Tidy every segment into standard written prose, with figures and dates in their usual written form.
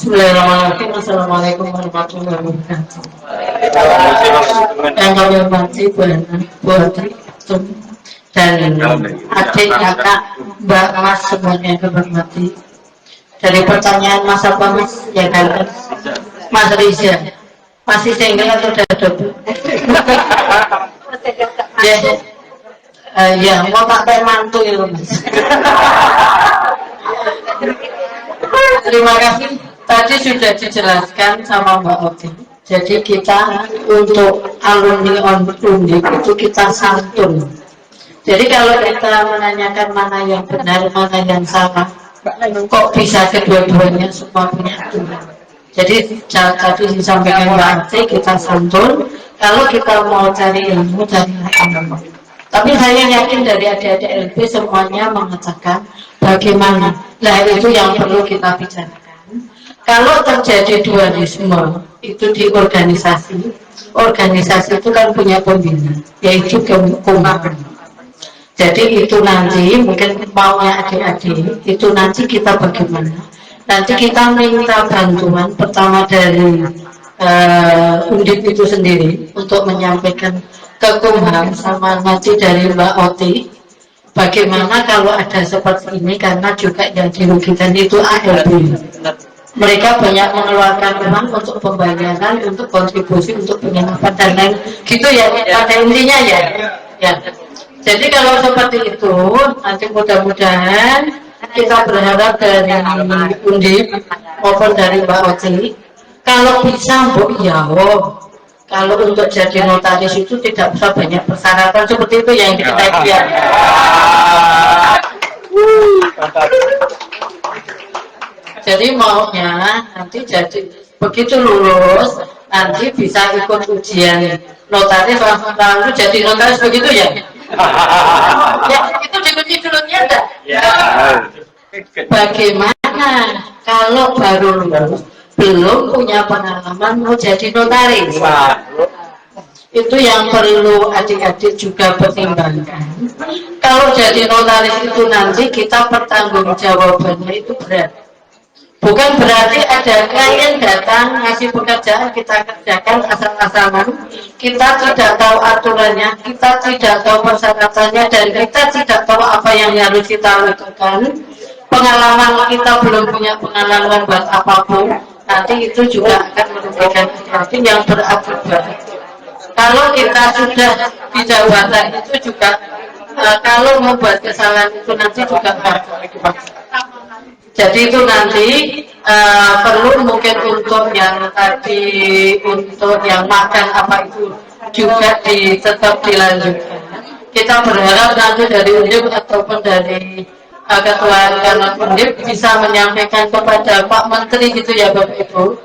Bismillahirrahmanirrahim. Assalamualaikum warahmatullahi wabarakatuh. Yang kami hormati Bu Hati dan adik kakak Mbak Mas semuanya yang kami hormati. Dari pertanyaan Mas apa Mas? Ya kan Mas Riza masih single atau udah double? Ya, mau pakai mantu ya Mas. Terima kasih. Tadi sudah dijelaskan sama Mbak Oti. Jadi kita untuk alumni Undip itu kita santun. Jadi kalau kita menanyakan mana yang benar, mana yang salah, kok bisa kedua-duanya semua punya aturan. Jadi tadi disampaikan Mbak Oti, kita santun. Kalau kita mau cari ilmu, carilah ilmu. Tapi saya yakin dari adik-adik LB semuanya mengatakan bagaimana. Nah itu yang perlu kita bicarakan. Kalau terjadi dualisme itu di organisasi, organisasi itu kan punya pembina, yaitu Kumham. Jadi itu nanti mungkin maunya adik-adik, itu nanti kita bagaimana. Nanti kita minta bantuan pertama dari Undip itu sendiri untuk menyampaikan ke Kumham sama nanti dari Mbak Oti bagaimana kalau ada seperti ini, karena juga yang dirugikan itu ALB. Mereka banyak mengeluarkan uang untuk pembayaran, untuk kontribusi, untuk penyerapan dan lain gitu ya, pada intinya ya. Jadi kalau seperti itu nanti mudah-mudahan kita berharap dari Undip maupun dari Mbak Oti kalau bisa Mbok ya kalau untuk jadi notaris itu tidak usah banyak persyaratan seperti itu yang kita lihat. Jadi maunya nanti jadi begitu lulus nanti bisa ikut ujian notaris lalu jadi notaris begitu ya? Ya itu dikunci dulunya enggak? Bagaimana kalau baru lulus belum punya pengalaman mau jadi notaris? Itu yang perlu adik-adik juga pertimbangkan. Kalau jadi notaris itu nanti kita pertanggungjawabannya itu berat. Bukan berarti ada klien datang ngasih pekerjaan kita kerjakan asal-asalan, kita tidak tahu aturannya, kita tidak tahu persyaratannya, dan kita tidak tahu apa yang harus kita lakukan. Pengalaman kita belum punya pengalaman buat apapun, nanti itu juga akan merugikan adik-adik yang berakibat. Kalau kita sudah di jabatan itu juga kalau membuat kesalahan itu nanti juga berakibat. Jadi itu nanti perlu mungkin untuk yang tadi untuk yang makan apa itu juga tetap dilanjutkan. Kita berharap nanti dari Undip ataupun dari Ketua Kanan Undip bisa menyampaikan kepada Pak Menteri gitu ya Bapak Ibu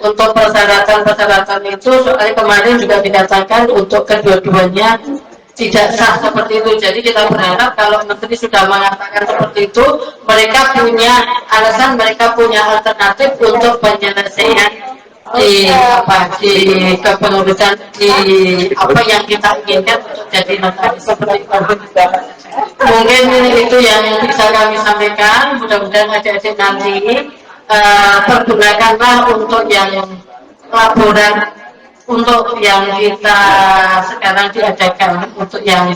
untuk persyaratan-persyaratan itu, soalnya kemarin juga dikatakan untuk kedua-duanya tidak sah seperti itu. Jadi kita berharap kalau Menteri sudah mengatakan seperti itu, mereka punya alasan, mereka punya alternatif untuk penyelesaian di kepengurusan di apa yang kita inginkan untuk jadi notaris seperti itu. Mungkin itu yang bisa kami sampaikan. Mudah-mudahan adik-adik nanti pergunakanlah untuk yang laporan, untuk yang kita sekarang diadakan, untuk yang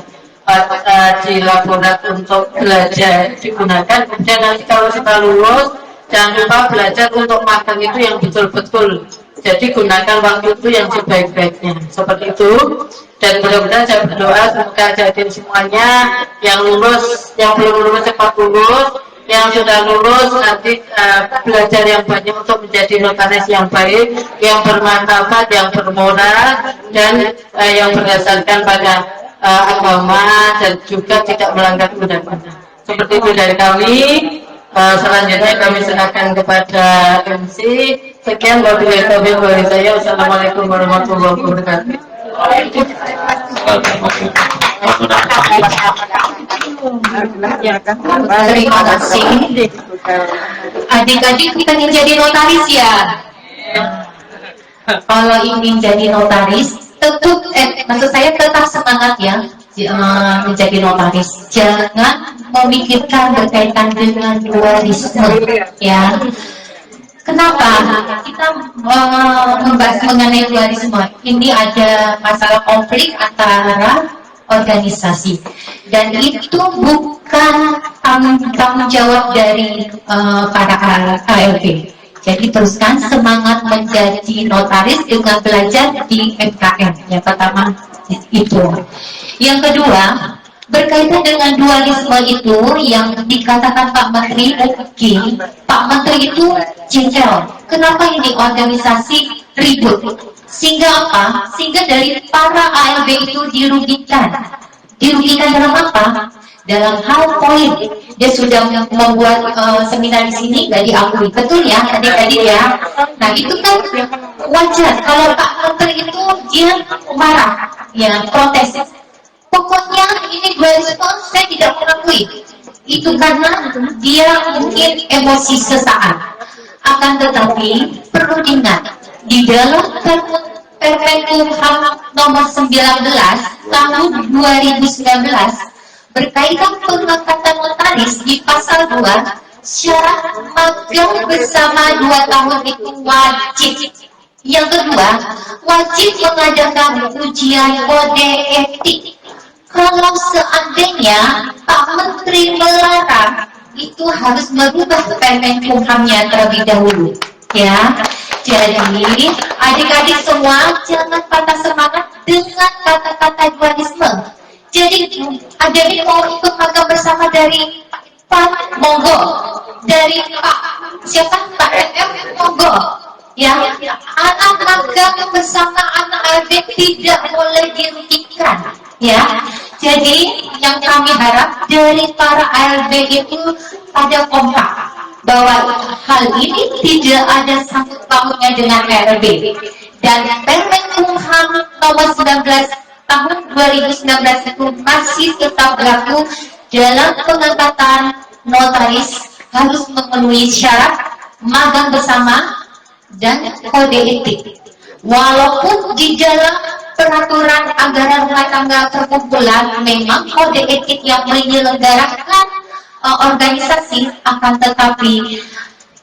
di laborat untuk belajar digunakan. Kemudian nanti kalau kita lulus, jangan lupa belajar untuk magang itu yang betul-betul. Jadi gunakan waktu itu yang sebaik-baiknya. Seperti itu. Dan mudah-mudahan saya berdoa semoga adik-adik semuanya yang lulus, yang belum lulus cepat lulus, yang sudah lulus nanti belajar yang banyak untuk menjadi notaris yang baik, yang bermartabat, yang bermoral, dan yang berdasarkan pada agama dan juga tidak melanggar undang-undang. Seperti itu dari kami. Selanjutnya kami serahkan kepada MC. Sekian wabillahi taufiq wal hidayah. Wassalamualaikum warahmatullahi wabarakatuh. Terima kasih. Adik-adik kita ingin jadi notaris ya. Kalau ingin jadi notaris, maksud saya tetap semangat ya menjadi notaris. Jangan memikirkan berkaitan dengan dualisme ya. Kenapa kita membahas mengenai dualisme? Ini ada masalah konflik antara organisasi, dan itu bukan tanggung jawab dari para ALB. Jadi teruskan semangat menjadi notaris dengan belajar di FKM. Yang pertama itu. Yang kedua, berkaitan dengan dualisme itu yang dikatakan Pak Menteri, Pak Menteri itu jengkel. Kenapa ini organisasi ribut? Sehingga apa? Sehingga dari para ALB itu dirugikan. Dirugikan dalam apa? Dalam hal poin. Dia sudah membuat seminar di sini, nggak diakui. Betul ya, tadi ya. Nah itu kan wajar. Kalau Pak Menteri itu dia marah, ya protes. Pokoknya ini dualisme saya tidak mengakui. Itu karena dia mungkin emosi sesaat. Akan tetapi perlu diingat, di dalam Permenkumham nomor 19 tahun 2019 berkaitan pengangkatan notaris di pasal 2, syarat magang bersama 2 tahun itu wajib. Yang kedua, wajib mengadakan ujian kode etik. Kalau seandainya Pak Menteri melarang, itu harus merubah Permenkumhamnya terlebih dahulu, ya. Jadi adik-adik semua jangan patah semangat dengan kata-kata dualisme. Jadi adik-adik mau ikut magang bersama dari Pak, monggo. Dari Pak siapa? Pak FM, monggo. Ya, anak magang bersama anak adik tidak boleh dirugikan. Ya, jadi yang kami harap dari para ALB itu ada kompak bahwa hal ini tidak ada sangkut pautnya dengan ALB, dan Permenkumham nomor 19 tahun 2019 itu masih tetap berlaku dalam pengangkatan notaris harus memenuhi syarat magang bersama dan kode etik. Walaupun di dalam peraturan anggaran rumah tangga perkumpulan memang kode etik yang menyelenggarakan organisasi, akan tetapi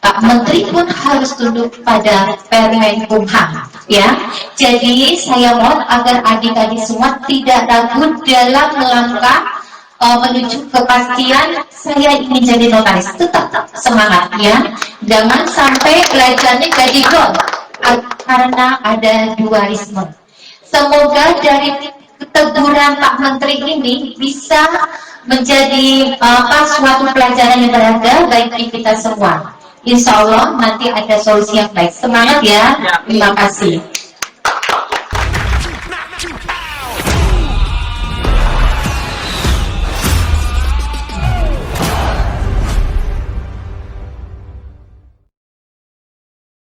Pak Menteri pun harus tunduk pada Permenkumham, ya. Jadi saya mohon agar adik-adik semua tidak ragu dalam melangkah menuju kepastian saya ingin jadi notaris. Tetap semangat, ya. Jangan sampai belajarnya jadi gol karena ada dualisme. Semoga dari teguran Pak Menteri ini bisa menjadi suatu pelajaran yang berharga bagi kita semua. Insya Allah nanti ada solusi yang baik. Semangat ya. Terima kasih.